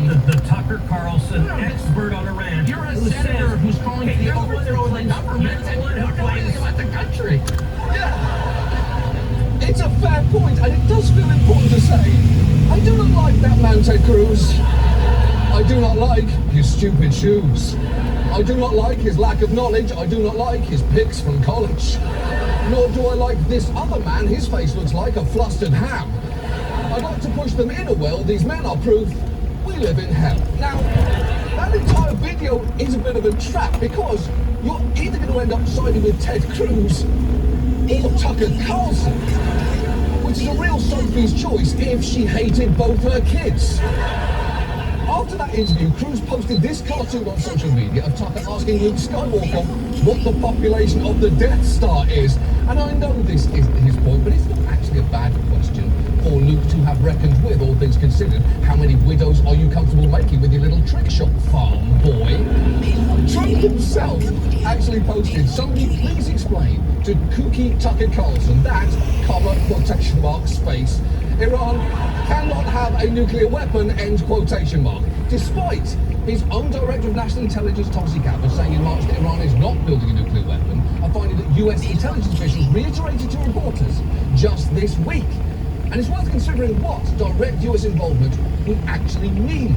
the Tucker Carlson expert on Iran. You're a senator who's calling for the overthrow of the government and you don't know anything about the country. Yeah. It's a fair point, and it does feel important to say, I do not like that man, Ted Cruz. I do not like his stupid shoes. I do not like his lack of knowledge. I do not like his pics from college. Nor do I like this other man. His face looks like a flustered ham. I'd like to push them in a well. These men are proof we live in hell. Now, that entire video is a bit of a trap because you're either going to end up siding with Ted Cruz or Tucker Carlson, which is a real Sophie's choice if she hated both her kids. After that interview, Cruz posted this cartoon on social media of Tucker asking Luke Skywalker what the population of the Death Star is. And I know this isn't his point, but it's not actually a bad question for Luke to have reckoned with, all things considered. How many widows are you comfortable making with your little trick shot farm, boy? Trump himself actually posted, somebody please explain to kooky Tucker Carlson that, comma, quotation mark, space, Iran cannot have a nuclear weapon, end quotation mark. Despite his own Director of National Intelligence, Tulsi Gabbard, saying in March that Iran is not building a nuclear weapon, a finding that US intelligence officials reiterated to reporters just this week. And it's worth considering what direct US involvement would actually mean.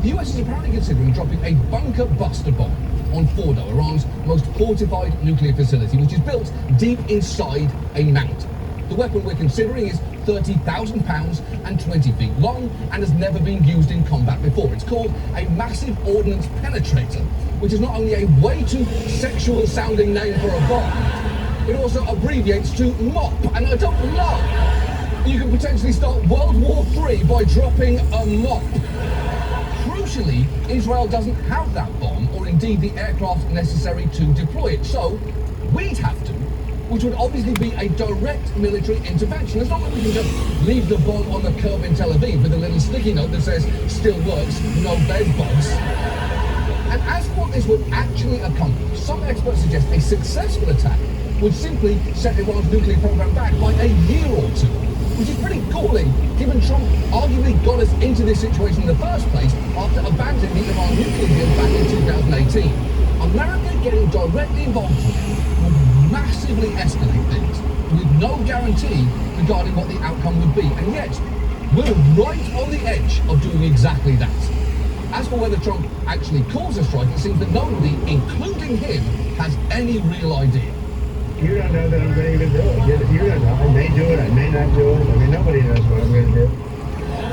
The US is apparently considering dropping a bunker buster bomb on Fordo, Iran's most fortified nuclear facility, which is built deep inside a mountain. The weapon we're considering is 30,000 pounds and 20 feet long and has never been used in combat before. It's called a massive ordnance penetrator, which is not only a way too sexual sounding name for a bomb, it also abbreviates to MOP, and I don't know. You can potentially start World War III by dropping a MOP. Crucially, Israel doesn't have that bomb or indeed the aircraft necessary to deploy it, so we'd have to, which would obviously be a direct military intervention. It's not that we can just leave the bomb on the curb in Tel Aviv with a little sticky note that says, still works, no bed bugs. And as for what this would actually accomplish, some experts suggest a successful attack would simply set Iran's nuclear program back by a year or two, which is pretty galling, given Trump arguably got us into this situation in the first place after abandoning the Iran nuclear deal back in 2018. America getting directly involved would massively escalate things with no guarantee regarding what the outcome would be. And yet, we're right on the edge of doing exactly that. As for whether Trump actually calls a strike, it seems that nobody, including him, has any real idea. You don't know that I'm going to do it. You don't know. I may do it, I may not do it. I mean, nobody knows what I'm going to do.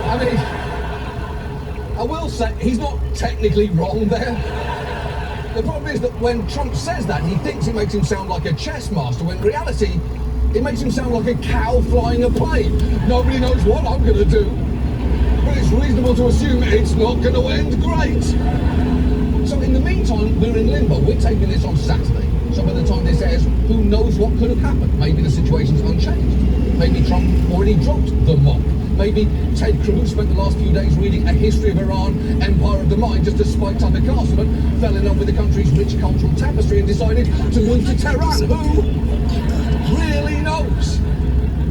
I mean, I will say, he's not technically wrong there. The problem is that when Trump says that, he thinks it makes him sound like a chess master, when in reality, it makes him sound like a cow flying a plane. Nobody knows what I'm going to do, but it's reasonable to assume it's not going to end great. So in the meantime, we're in limbo. We're taping this on Saturday. So by the time this airs, who knows what could have happened? Maybe the situation's unchanged. Maybe Trump already dropped the mop. Maybe Ted Cruz spent the last few days reading A History of Iran, Empire of the Mind, just to spite Tucker Carlson, and fell in love with the country's rich cultural tapestry and decided to move to Tehran. Who really knows?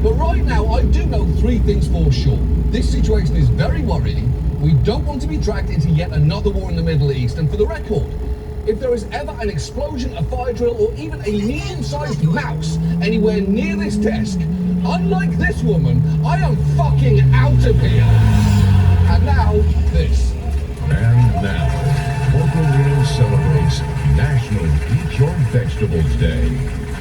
But right now, I do know three things for sure. This situation is very worrying. We don't want to be dragged into yet another war in the Middle East. And for the record, if there is ever an explosion, a fire drill, or even a medium-sized mouse anywhere near this desk, unlike this woman, I am fucking out of here. And now, this. And now, Local News celebrates National Eat Your Vegetables Day.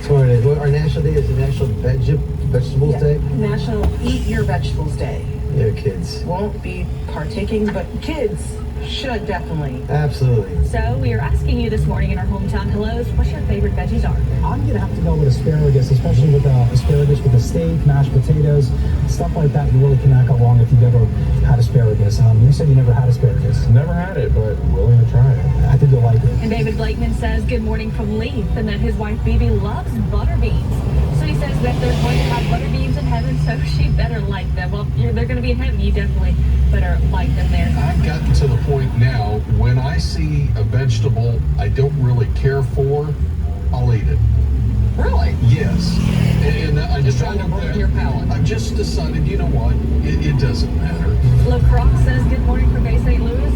So our national day is the National Vegetables Day? National Eat Your Vegetables Day. Yeah, kids. Won't be partaking, but kids should definitely. Absolutely. So we are asking you this morning in our hometown hellos, what's your favorite veggies are? I'm going to have to go with asparagus, especially with asparagus with a steak, mashed potatoes, stuff like that. You really cannot go wrong if you've ever had asparagus. You said you never had asparagus. Never had it, but willing to try it. I think you'll like it. And David Blakeman says good morning from Leith and that his wife Bibi loves butter beans. So he says that they're going to have butter beans in heaven, so she better like them. Well, they're going to be in heaven. You definitely better like them there. I've gotten to the point now, when I see a vegetable I don't really care for, I'll eat it. Really? Yes. And I Just trying to burn your palate. I've just decided, you know what, it doesn't matter. LaCroix says good morning from Bay St. Louis.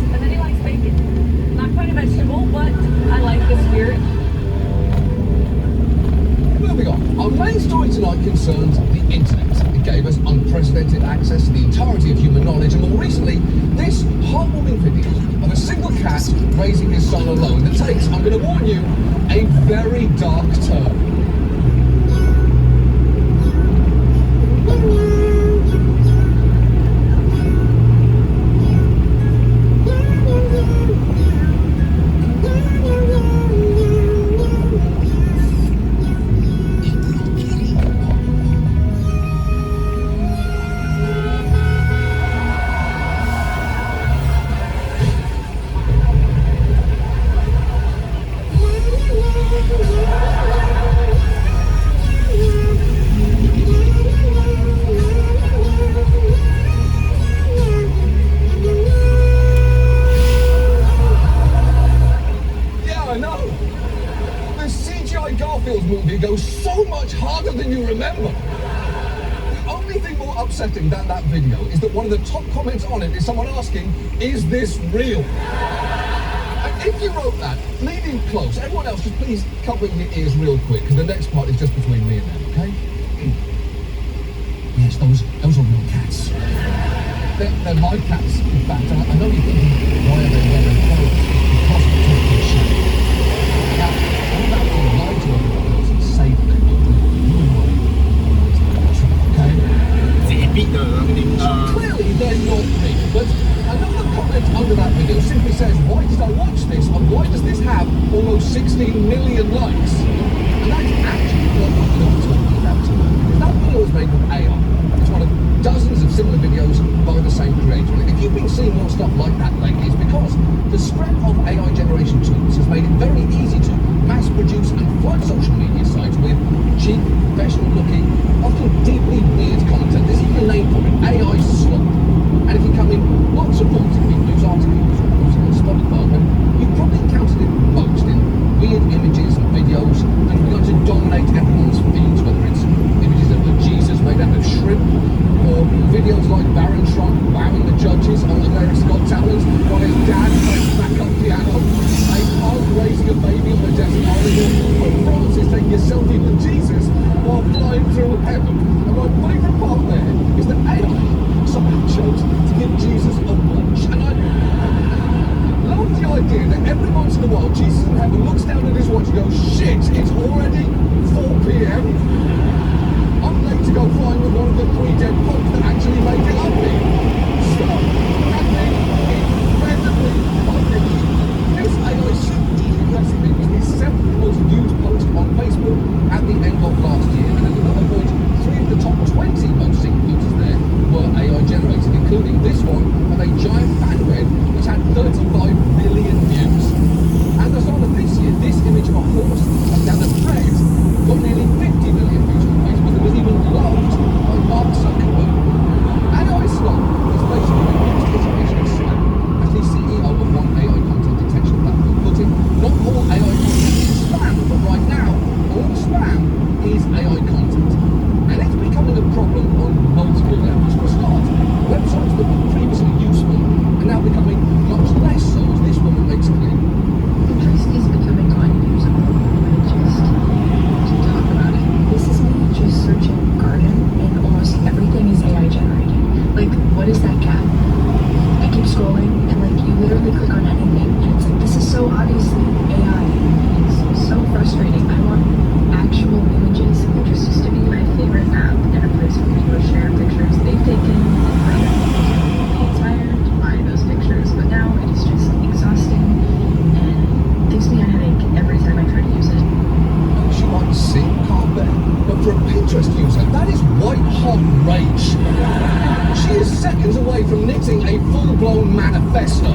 raising his son alone that takes, I'm going to warn you, a very dark turn. Movie goes so much harder than you remember. The only thing more upsetting than that video is that one of the top comments on it is someone asking, is this real? And if you wrote that, lean in close. Everyone else, just please cover your ears real quick, because the next part is just between me and them, okay? Yes, those are real cats. They're my cats, in fact. I know you're thinking, why are they wearing clothes? Because of talking shit. Now, I'm about to lie to everyone. Safe them. Okay? Clearly they're not me, but another comment under that video simply says, why did I watch this and why does this have almost 16 million likes? And that's actually what I'm going to be talking about tonight. That video was made with AI. It's one of dozens of similar videos by the same creator. And if you've been seeing more stuff like that lately, it's because the spread of AI generation tools has made it very easy to mass produce and flood social media sites with cheap, professional looking, often deeply weird content. This is the name for it, AI slop. And if you come in lots of forms of big news articles or posting on Spotify, you've probably encountered it most in weird images and videos that have begun to dominate everyone's feeds, whether it's images of Jesus made out of shrimp, or videos like Baron Trump wowing the judges on America's Got Talent while his dad plays backup piano, a pug raising a baby on a desert island, or Francis taking a selfie with Jesus while flying through heaven. And my favourite part there is that AI somehow chose to give Jesus a watch. And I love the idea that every once in a while Jesus in heaven looks down at his watch and goes, shit, it's already 4 p.m. I'm late to go flying with one of the 3 dead popes that actually made it up here. Stop having incredibly funny. This AI super recipe was the 7th most viewed post on Facebook at the end of last year. And at another point, 3 of the top 20 most seen photos there were AI generated, including this one of a giant fan red which had 35 million views. At the start of this year, this image of a horse and down a thread got nearly 50 million views on Facebook. It was even loved by Mark Zuckerberg. AI Slop is basically a used iteration of Slack, as the CEO of one AI content detection platform put it. Not all AI content is spam, but right now, all spam is AI content. And it's becoming a problem on multiple levels. For a start, websites that were previously useful are now becoming much less so, as this woman makes clear. Pinterest is becoming unusable. To talk about it. This is me just searching garden, and almost everything is AI generated. Like, what is that cat? I keep scrolling, and like, you literally click on anything, and it's like, this is so obviously AI. It's so frustrating. I want actual images. Pinterest used to be my favorite app and a place for people to share pictures they've taken and later be inspired to buy those pictures. But now it is just exhausting and gives me a headache every time I try to use it. She might seem calm there, but for a Pinterest user, that is white-hot rage. She is seconds away from knitting a full-blown manifesto.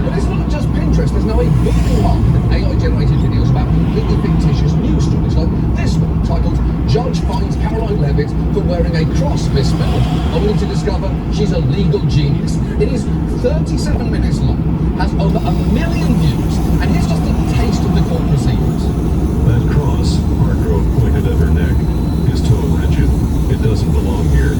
But it's not just Pinterest. There's now a booming market of AI-generated videos about completely fictitious news stories, like this one, titled "Judge Finds Caroline Levitt for Wearing a Cross Misspelled, only to discover she's a legal genius." It is 37 minutes long, has over 1 million views, and here's just a taste of the court proceedings. That cross, Hargrove pointed at her neck, is too rigid. It doesn't belong here.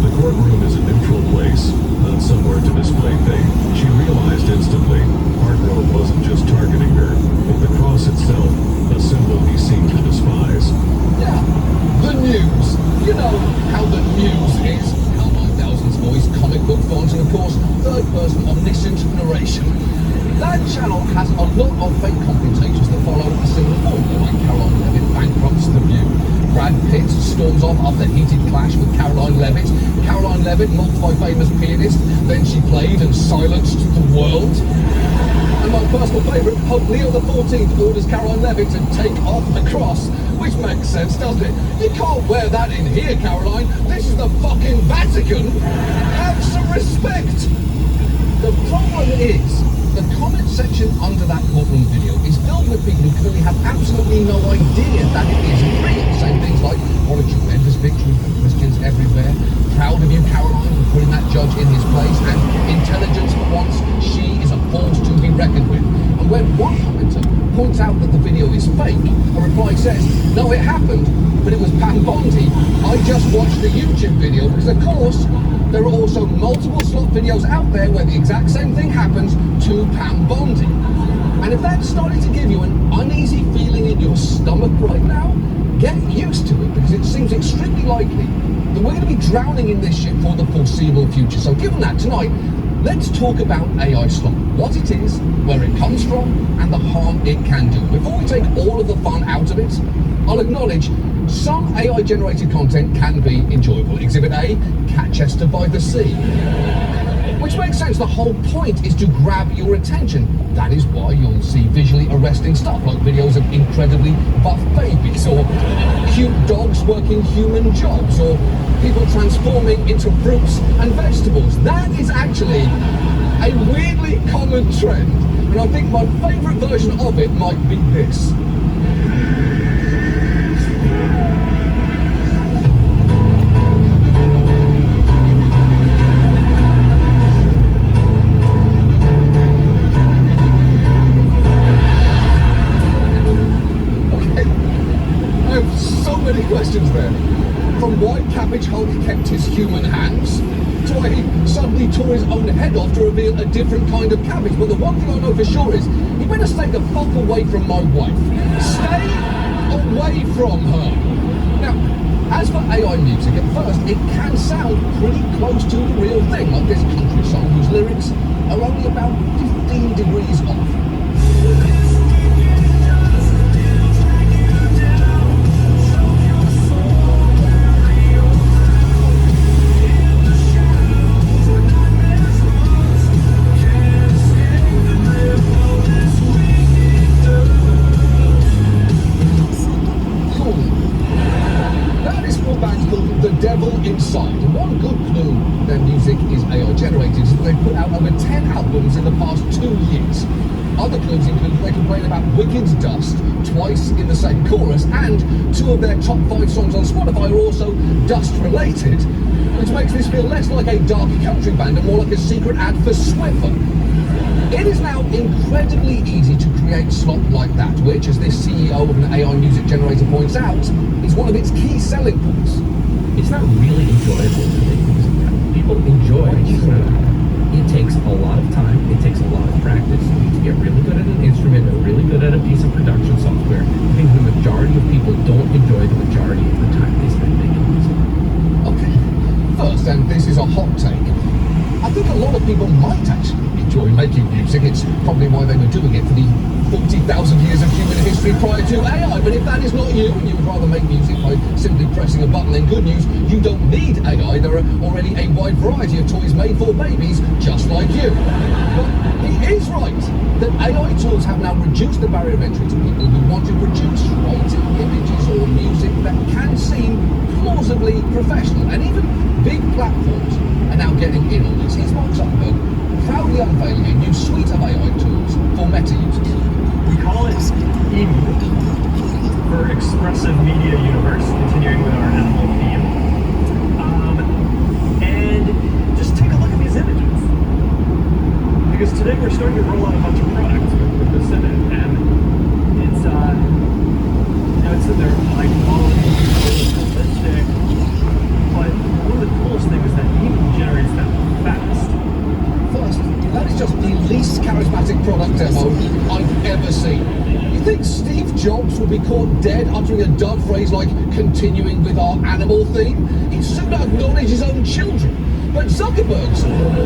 The courtroom is a neutral place, not somewhere to display faith. She realized instantly Hargrove wasn't just targeting her, but the cross itself, a symbol he seemed to despise. Yeah, the news. You know how the news is. Carmine Dowson's voice, comic book fonts, and of course, third-person omniscient narration. That channel has a lot of fake computations that follow a similar formula, like Caroline Levitt bankrupts The View, Brad Pitt storms off after heated clash with Caroline Levitt, Caroline Levitt mocked by famous pianist, then she played and silenced the world. And my personal favourite, Pope Leo XIV orders Caroline Levitt to take off the cross, which makes sense, doesn't it? You can't wear that in here, Caroline. This is the fucking Vatican. Have some respect. The problem is, the comment section under that courtroom video is filled with people who clearly have absolutely no idea that it isn't real. Saying things like, what a tremendous victory for Christians everywhere. Proud of you, Caroline, for putting that judge in his place. And intelligence for once, she is a force to be reckoned with. And when one commenter points out that the video is fake, a reply says, no, it happened, but it was Pam Bondi. I just watched the YouTube video because, of course, there are also multiple slot videos out there where the exact same thing happens to Pam Bondi. And if that's starting to give you an uneasy feeling in your stomach right now, get used to it, because it seems extremely likely that we're going to be drowning in this shit for the foreseeable future. So given that, tonight, let's talk about AI slop, what it is, where it comes from, and the harm it can do. Before we take all of the fun out of it, I'll acknowledge some AI-generated content can be enjoyable. Exhibit A, Catchester by the Sea. Which makes sense, the whole point is to grab your attention. That is why you'll see visually arresting stuff, like videos of incredibly buff babies, or cute dogs working human jobs, or people transforming into fruits and vegetables. That is actually a weirdly common trend, and I think my favourite version of it might be this. Questions there. From why Cabbage Hulk kept his human hands, to why he suddenly tore his own head off to reveal a different kind of cabbage. But the one thing I know for sure is, he better stay the fuck away from my wife. Stay away from her. Now, as for AI music, at first it can sound pretty close to the real thing, like this country song whose lyrics are only about 15 degrees off. Inside. And one good clue their music is AI generated is that they've put out over 10 albums in the past 2 years. Other clues include they complain about Wicked's Dust twice in the same chorus, and 2 of their top 5 songs on Spotify are also Dust related, which makes this feel less like a dark country band and more like a secret ad for Swiffer. It is now incredibly easy to create slop like that, which, as this CEO of an AI music generator points out, is one of its key selling points. It's not really enjoyable to make music now. People enjoy it. It takes a lot of time. It takes a lot of practice. You need to get really good at an instrument or really good at a piece of production software. I think the majority of people don't enjoy the majority of the time they spend making music. Okay. First, and this is a hot take, I think a lot of people might actually enjoy making music. It's probably why they were doing it for the 40,000 years of human history prior to AI. But if that is not you, and you would rather make music by simply pressing a button, then good news, you don't need AI. There are already a wide variety of toys made for babies just like you. But he is right that AI tools have now reduced the barrier of entry to people who want to produce writing, images or music that can seem plausibly professional. And even big platforms are now getting in on this. Here's Mark Zuckerberg proudly unveiling a new suite of AI tools for Meta users. We call it EMU, for Expressive Media Universe, continuing with our animal theme. And just take a look at these images. Because today we're starting to roll out a bunch of products with this in it, and it's, it's in their high quality, realistic, but one of the coolest things is that EMU generates them fast. First, that is just the least charismatic product demo I've ever seen. You think Steve Jobs would be caught dead uttering a dud phrase like continuing with our animal theme? He'd sooner acknowledge his own children. But Zuckerberg's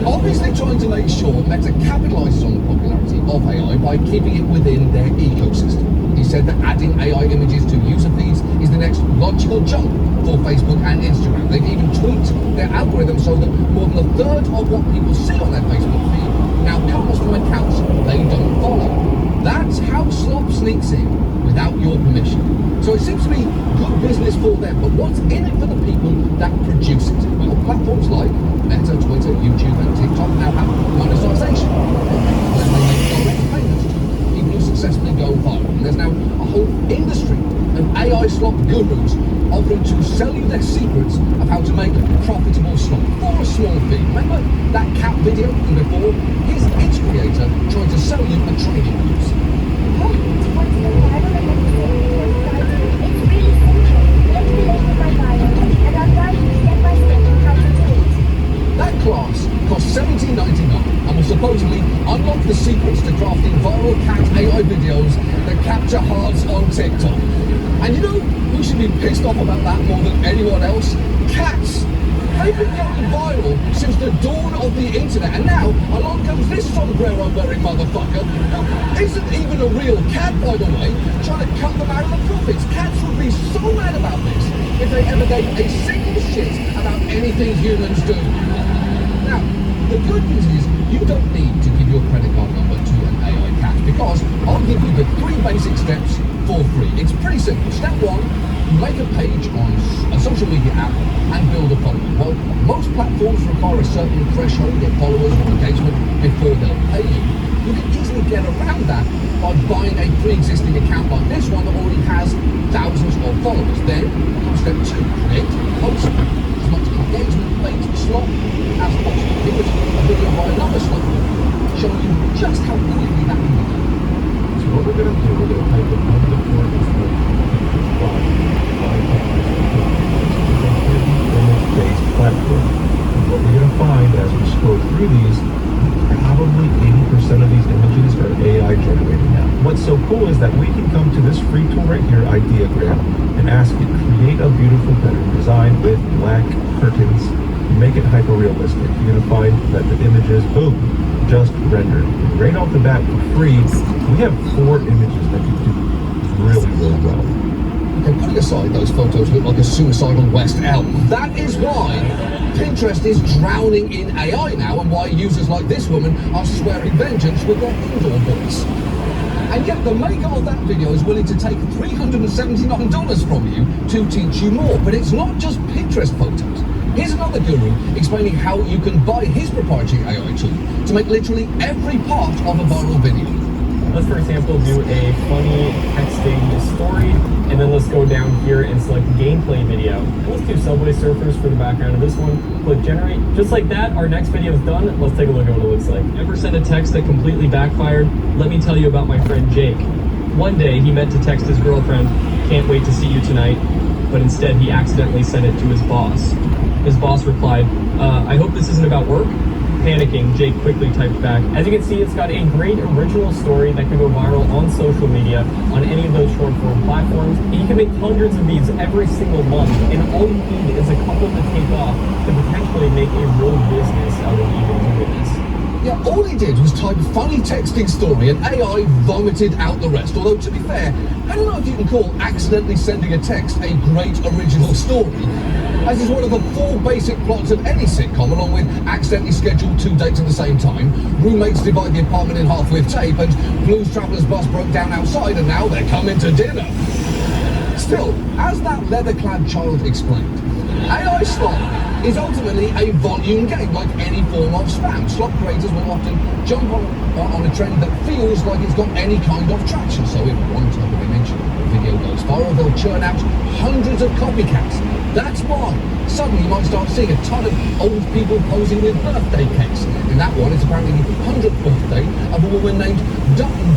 obviously trying to make sure Meta capitalizes on the popularity of AI by keeping it within their ecosystem. He said that adding AI images to user feeds is the next logical jump for Facebook and Instagram. They've even tweaked their algorithm so that more than a third of what people see on their Facebook feed now comes from accounts they don't follow. That's how slop sneaks in without your permission. So it seems to be good business for them, but what's in it for the people that produce it? Well, platforms like Meta, Twitter, YouTube, and TikTok now have monetization. When they make direct payments to people who successfully go viral. And there's now a whole industry of AI slop gurus offering to sell you their secrets of how to make profitable slop for a small fee. Remember that cat video from before? Here's its creator trying to sell you a training course. That class cost $17.99 and will supposedly unlock the secrets to crafting viral cat AI videos that capture hearts on TikTok. And you know who should be pissed off about that more than anyone else? Cats! They've been going viral since the dawn of the internet, and now along comes this sombrero wearing motherfucker who isn't even a real cat, by the way, trying to cut them out of the profits. Cats would be so mad about this if they ever gave a single shit about anything humans do. Now, the good news is you don't need to give your credit card number to an AI cat, because I'll give you the 3 basic steps for free. It's pretty simple. Step 1, you make a page on a social media app and build a following. Well, most platforms require a certain threshold of followers or engagement before they'll pay you. You can easily get around that by buying a pre-existing account like this one that already has thousands of followers. Then, step 2, create, post as much engagement-based slop as possible. Here's a video by another slop showing you just how quickly that can be done. So what we're going to do, we're going to type in underscore image-based platform. And what we're going to find as we scroll through these, probably 80% of these images are AI generated now. What's so cool is that we can come to this free tool right here, Ideagram, and ask it, create a beautiful bedroom design with black curtains, make it hyper-realistic. You're going to find that the images, boom, just rendered. Right off the bat for free, we have 4 images that can do really, really well. Okay, putting aside those photos look like a suicidal West Elm, that is why Pinterest is drowning in AI now, and why users like this woman are swearing vengeance with their indoor voice. And yet the maker of that video is willing to take $379 from you to teach you more. But it's not just Pinterest photos. Here's another guru explaining how you can buy his proprietary AI tool to make literally every part of a viral video. Let's, for example, do a funny texting story, and then let's go down here and select gameplay video. And let's do Subway Surfers for the background of this one. Click generate. Just like that, our next video is done. Let's take a look at what it looks like. Ever sent a text that completely backfired? Let me tell you about my friend Jake. One day, he meant to text his girlfriend, "Can't wait to see you tonight," but instead he accidentally sent it to his boss. His boss replied, "I hope this isn't about work." Panicking, Jake quickly typed back. As you can see, it's got a great original story that can go viral on social media, on any of those short form platforms. And you can make hundreds of these every single month, and all you need is a couple to take off to potentially make a real business out of even doing this. Yeah, all he did was type funny texting story and AI vomited out the rest. Although, to be fair, I don't know if you can call accidentally sending a text a great original story, as is one of the 4 basic plots of any sitcom, along with accidentally scheduled 2 dates at the same time, roommates divide the apartment in half with tape, and Blues Traveler's bus broke down outside and now they're coming to dinner. Still, as that leather-clad child explained, AI slop is ultimately a volume game, like any form of spam. Slop creators will often jump on a trend that feels like it's got any kind of traction. So if one type of image or video goes viral, they'll churn out hundreds of copycats. That's why suddenly you might start seeing a ton of old people posing with birthday cakes. In that one, it's apparently the 100th birthday of a woman named Dutton.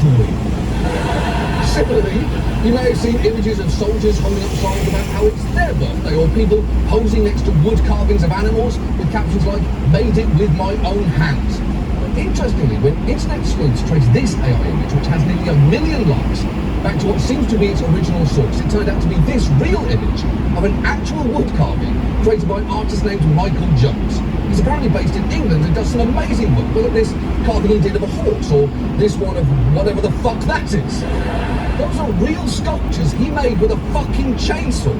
Similarly, you may have seen images of soldiers holding up signs about how it's their birthday, or people posing next to wood carvings of animals with captions like, "Made it with my own hands." But interestingly, when internet sleuths trace this AI image, which has nearly 1 million likes, back to what seems to be its original source, it turned out to be this real image of an actual wood carving created by an artist named Michael Jones. He's apparently based in England and does some amazing work. Look at this carving he did of a horse, or this one of whatever the fuck that is. Those are real sculptures he made with a fucking chainsaw.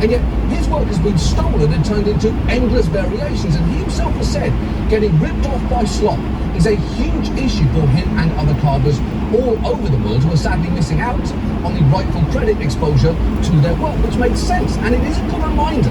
And yet his work has been stolen and turned into endless variations, and he himself has said getting ripped off by slop is a huge issue for him and other carvers all over the world who are sadly missing out on the rightful credit exposure to their work, which makes sense. And it is a good reminder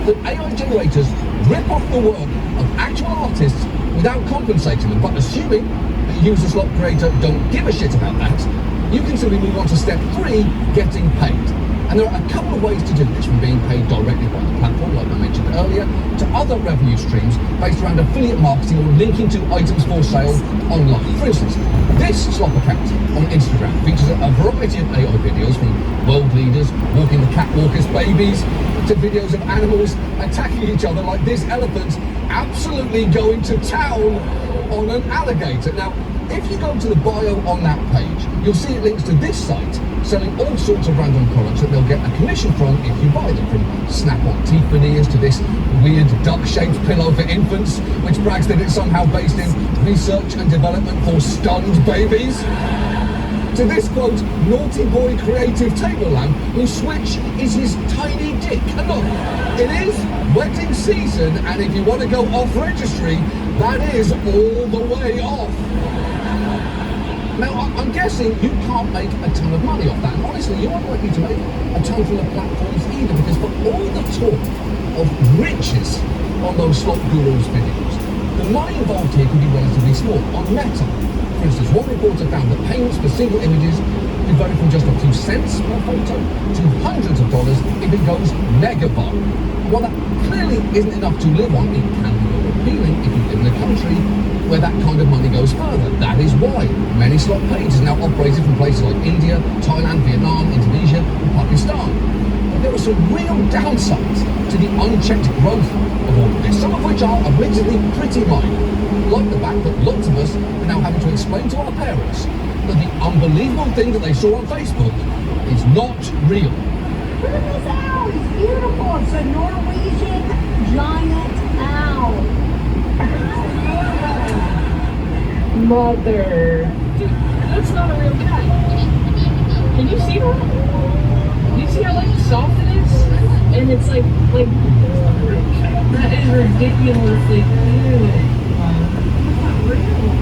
that AI generators rip off the work of actual artists without compensating them. But assuming that you as a slop creator don't give a shit about that, you can simply move on to step 3, getting paid. And there are a couple of ways to do this, from being paid directly by the platform, like I mentioned earlier, to other revenue streams based around affiliate marketing or linking to items for sale online. For instance, this slop account on Instagram features a variety of AI videos, from world leaders walking the catwalk as babies, to videos of animals attacking each other, like this elephant absolutely going to town on an alligator. Now, if you go to the bio on that page, you'll see it links to this site selling all sorts of random products that they'll get a commission from if you buy them, from snap-on teeth veneers to this weird duck-shaped pillow for infants, which brags that it's somehow based in research and development for stunned babies, to this, quote, naughty boy creative table lamp whose switch is his tiny dick. And look, it is wedding season, and if you want to go off registry, that is all the way off. Now, I'm guessing you can't make a ton of money off that. And honestly, you aren't likely to make a ton from the platforms either, because for all the talk of riches on those slop gurus videos, the money involved here can be relatively small. On Meta, for instance, one reporter found that payments for single images can vary from just a few cents per photo to hundreds of dollars if it goes mega viral. While that clearly isn't enough to live on, it can be more appealing if you live in a country where that kind of money goes further. That is why many slot pages now operated from places like India, Thailand, Vietnam, Indonesia, and Pakistan. But there are some real downsides to the unchecked growth of all of this, some of which are admittedly pretty minor, like the fact that lots of us are now having to explain to our parents that the unbelievable thing that they saw on Facebook is not real. Look at this owl, it's beautiful. It's a Norwegian giant owl. Mother. Dude, that's not a real cat. Can you see that? You see how like soft it is? And it's like that is ridiculously cute.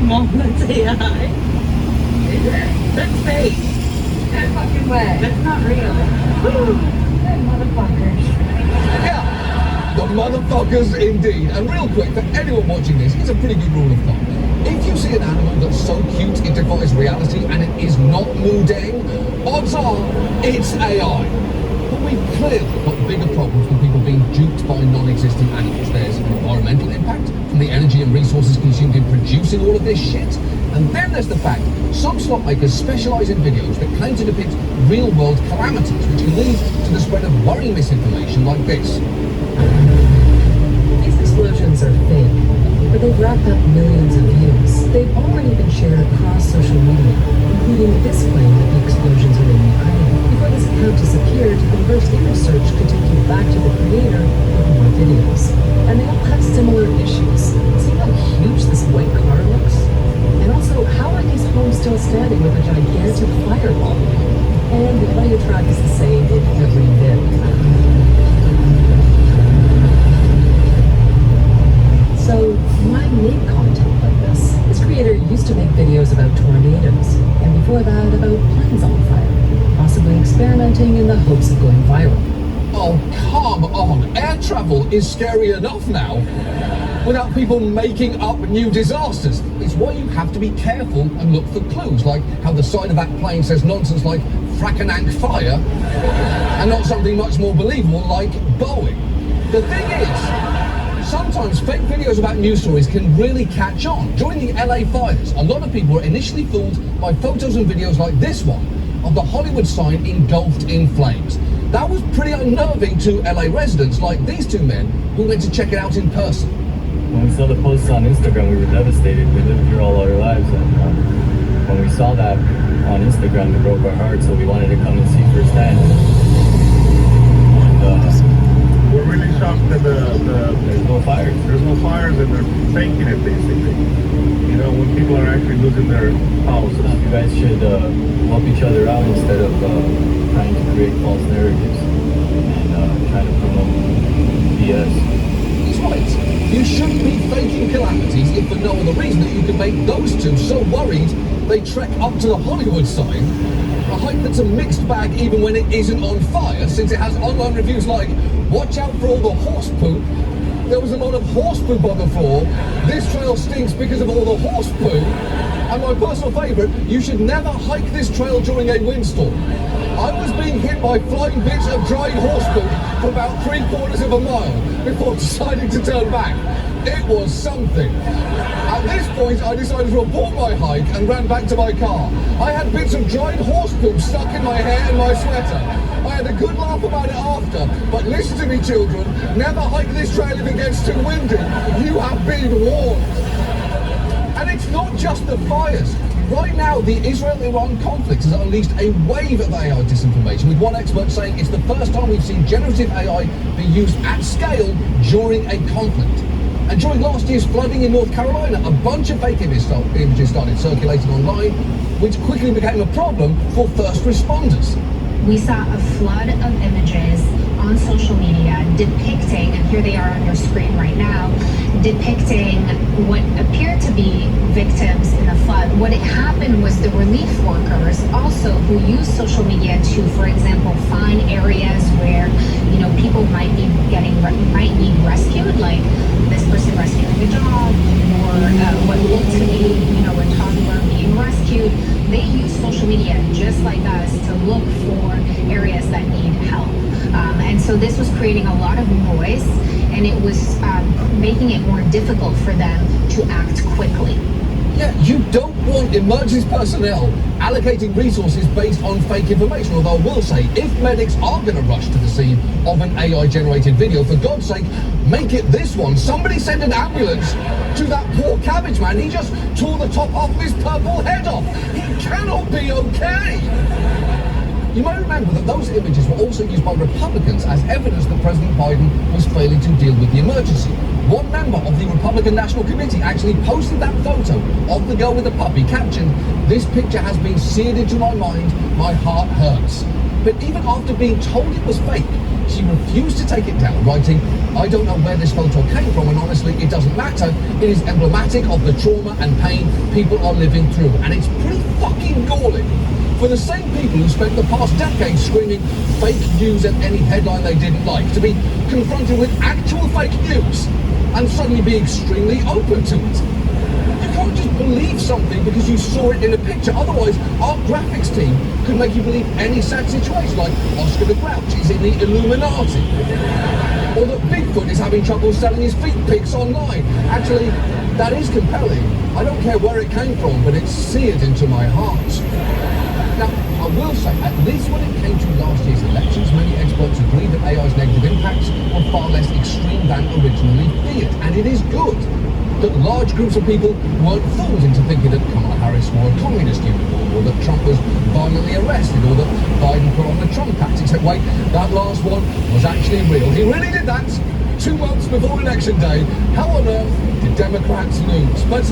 Mom, that's AI. Is it? That's fake. No fucking way. That's not real. Woo! That motherfuckers. Yeah, the motherfuckers indeed. And real quick, for anyone watching this, here's a pretty good rule of thumb. If you see an animal that's so cute it defies reality and it is not Mudeng, odds are it's AI. But we've clearly got bigger problems from people being duped by non-existent animals. There's an environmental impact from the energy and resources consumed in producing all of this shit. And then there's the fact some slot makers specialize in videos that claim to depict real-world calamities, which can lead to the spread of worrying misinformation like this. These explosions are fake, but they've racked up millions of views. They've already been shared across social media, including this claim that the explosions are in Ukraine. Before this account disappeared, the reverse image search could take you back to the creator with more videos. And they all have similar issues. See how huge this white car looks? And also, how are these homes still standing with a gigantic firewall? And the audio track is the same in every vid. So, why make content like this? This creator used to make videos about tornadoes, and before that about planes on fire, possibly experimenting in the hopes of going viral. Oh, come on. Air travel is scary enough now without people making up new disasters. It's why you have to be careful and look for clues, like how the side of that plane says nonsense like Frackanank fire, and not something much more believable like Boeing. The thing is, sometimes fake videos about news stories can really catch on. During the LA fires, a lot of people were initially fooled by photos and videos like this one of the Hollywood sign engulfed in flames. That was pretty unnerving to LA residents like these two men who went to check it out in person. When we saw the posts on Instagram, we were devastated. We lived here all our lives, and when we saw that on Instagram, it broke our hearts, so we wanted to come and see firsthand. And We're really shocked that there's no fires. There's no fires and they're faking it basically. You know, when people are actually losing their houses. You guys should help each other out instead of trying to create false narratives and trying to promote BS. He's right. You shouldn't be faking calamities if for no other reason that you can make those two so worried they trek up to the Hollywood sign. A hype that's a mixed bag even when it isn't on fire, since it has online reviews like, watch out for all the horse poop. There was a lot of horse poop on the floor. This trail stinks because of all the horse poop. And my personal favourite, you should never hike this trail during a windstorm. I was being hit by flying bits of dried horse poop for about 3/4 of a mile before deciding to turn back. It was something. At this point, I decided to abort my hike and ran back to my car. I had bits of dried horse poop stuck in my hair and my sweater. I had a good laugh about it after, but listen to me, children. Never hike this trail if it gets too windy. You have been warned. And it's not just the fires. Right now, the Israel-Iran conflict has unleashed a wave of AI disinformation, with one expert saying it's the first time we've seen generative AI be used at scale during a conflict. And during last year's flooding in North Carolina, a bunch of fake images started circulating online, which quickly became a problem for first responders. We saw a flood of images on social media depicting, and here they are on your screen right now, depicting what appeared to be victims in the flood. What had happened was the relief workers also who use social media to, for example, find areas where, you know, people might need rescued, like this person rescuing a dog, or what looked to be, you know, a toddler being rescued. They use social media just like us to look for areas that need help. And so this was creating a lot of noise, and it was making it more difficult for them to act quickly. Yeah, you don't want emergency personnel allocating resources based on fake information, although I will say, if medics are going to rush to the scene of an AI-generated video, for God's sake, make it this one. Somebody send an ambulance to that poor cabbage man. He just tore the top off his purple head off. He cannot be okay. You may remember that those images were also used by Republicans as evidence that President Biden was failing to deal with the emergency. One member of the Republican National Committee actually posted that photo of the girl with the puppy, captioned, "This picture has been seared into my mind, my heart hurts." But even after being told it was fake, she refused to take it down, writing, "I don't know where this photo came from, and honestly, it doesn't matter. It is emblematic of the trauma and pain people are living through." And it's pretty fucking galling for the same people who spent the past decade screaming fake news at any headline they didn't like to be confronted with actual fake news and suddenly be extremely open to it. You can't just believe something because you saw it in a picture. Otherwise, our graphics team could make you believe any sad situation, like Oscar the Grouch is in the Illuminati, or that Bigfoot is having trouble selling his feet pics online. Actually, that is compelling. I don't care where it came from, but it's seared into my heart. Now, I will say, at least when it came to last year's elections, many experts agree that AI's negative impacts were far less extreme than originally feared. And it is good that large groups of people weren't fooled into thinking that Kamala Harris wore a communist uniform, or that Trump was violently arrested, or that Biden put on the Trump tax. Except, wait, that last one was actually real. He really did that 2 months before Election Day. How on earth did Democrats lose? But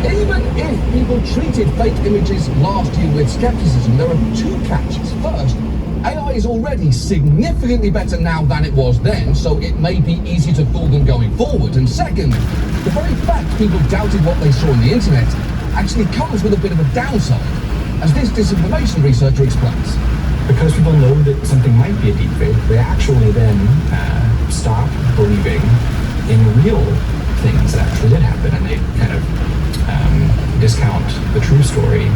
even if people treated fake images last year with skepticism, there are two catches. First, AI is already significantly better now than it was then, so it may be easier to fool them going forward. And second, the very fact people doubted what they saw on the internet actually comes with a bit of a downside, as this disinformation researcher explains. Because people know that something might be a deepfake, they actually then stop believing in real things that actually did happen, and they kind of discount the true story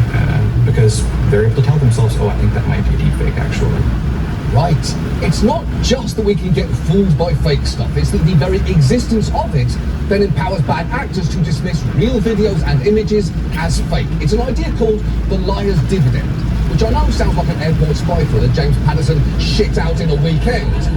because they're able to tell themselves, oh, I think that might be a deepfake actually. Right. It's not just that we can get fooled by fake stuff, it's that the very existence of it then empowers bad actors to dismiss real videos and images as fake. It's an idea called the liar's dividend, which I know sounds like an airport spy thriller James Patterson shit out in a weekend.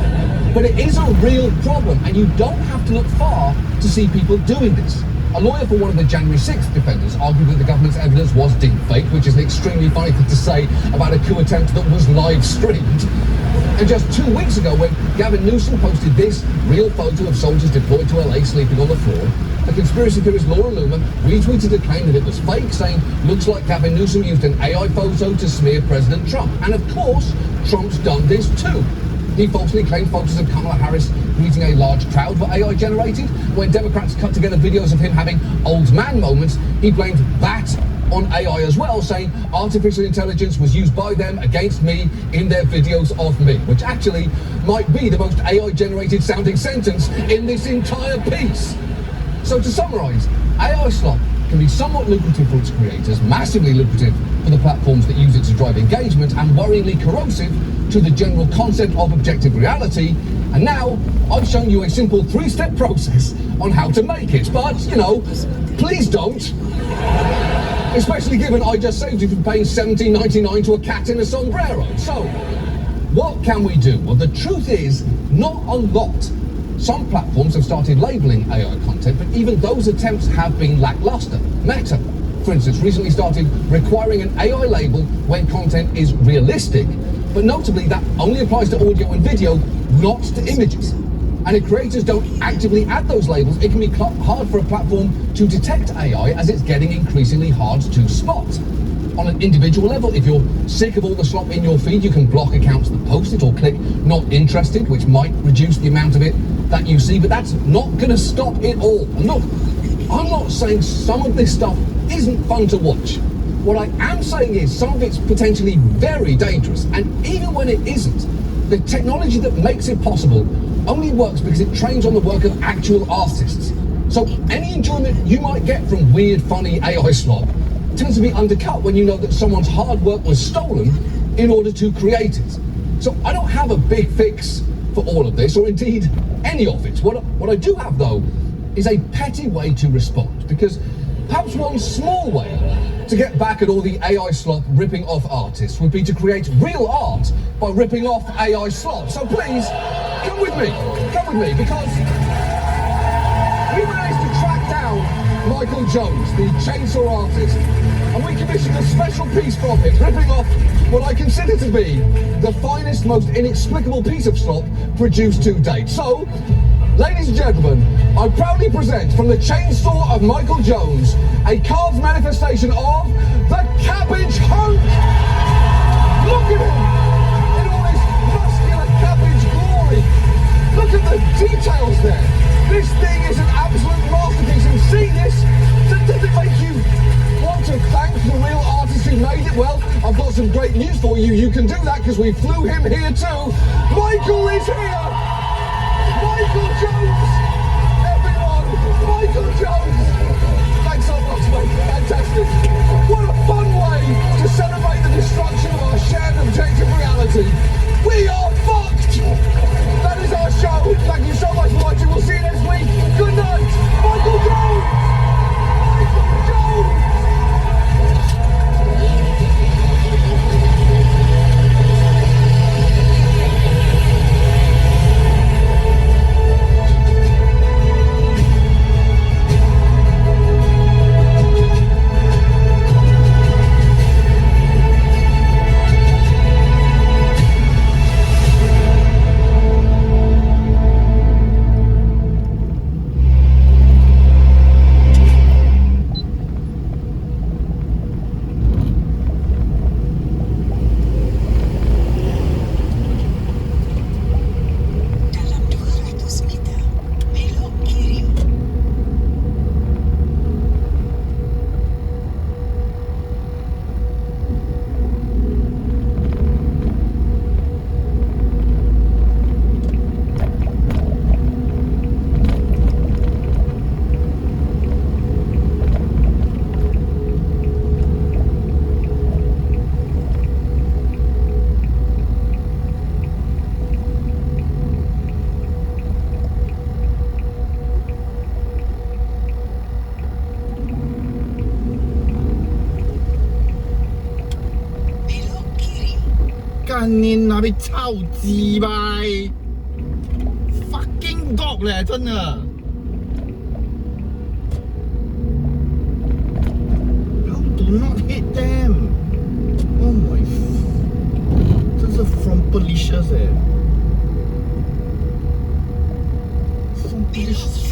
But it is a real problem, and you don't have to look far to see people doing this. A lawyer for one of the January 6th defenders argued that the government's evidence was deepfake, which is an extremely funny thing to say about a coup attempt that was live streamed. And just 2 weeks ago, when Gavin Newsom posted this real photo of soldiers deployed to LA sleeping on the floor, the conspiracy theorist Laura Loomer retweeted a claim that it was fake, saying, looks like Gavin Newsom used an AI photo to smear President Trump. And of course, Trump's done this too. He falsely claimed photos of Kamala Harris greeting a large crowd were AI generated. When Democrats cut together videos of him having old man moments, he blamed that on AI as well, saying artificial intelligence was used by them against me in their videos of me, which actually might be the most AI generated sounding sentence in this entire piece. So to summarize, AI slop can be somewhat lucrative for its creators, massively lucrative for the platforms that use it to drive engagement, and worryingly corrosive to the general concept of objective reality. And now I've shown you a simple 3-step process on how to make it. But, you know, please don't. Especially given I just saved you from paying $17.99 to a cat in a sombrero. So, what can we do? Well, the truth is, not a lot. Some platforms have started labeling AI content, but even those attempts have been lackluster. Meta, for instance, recently started requiring an AI label when content is realistic, but notably that only applies to audio and video, not to images. And if creators don't actively add those labels, it can be hard for a platform to detect AI, as it's getting increasingly hard to spot. On an individual level, if you're sick of all the slop in your feed, you can block accounts that post it or click not interested, which might reduce the amount of it that you see, but that's not going to stop it all. And look, I'm not saying some of this stuff isn't fun to watch. What I am saying is some of it's potentially very dangerous, and even when it isn't, the technology that makes it possible only works because it trains on the work of actual artists. So any enjoyment you might get from weird, funny AI slop tends to be undercut when you know that someone's hard work was stolen in order to create it. So I don't have a big fix for all of this, or indeed any of it. What I do have, though, is a petty way to respond, because perhaps one small way to get back at all the AI slop ripping off artists would be to create real art by ripping off AI slop. So please, come with me, because we managed to track down Michael Jones, the chainsaw artist, and we commissioned a special piece from him, ripping off what I consider to be the finest, most inexplicable piece of slop produced to date. So, ladies and gentlemen, I proudly present from the chainsaw of Michael Jones, a carved manifestation of the Cabbage Hunk! Look at him! In all his muscular cabbage glory! Look at the details there! This thing is an absolute masterpiece, and see this? Does it make you want to thank the real artist who made it? Well, I've got some great news for you. You can do that because we flew him here too. Michael is here! Michael Jones! Everyone! Michael Jones! Thanks so much, mate. Fantastic. What a fun way to celebrate the destruction of our shared objective reality. We are fucked! That is our show. Thank you so much for watching. We'll see you next week. Good night. Michael Jones! Michael Jones! Fucking dog 咧，真的。How do not hit them? Oh my！ 这是 from super licious, eh. So delicious.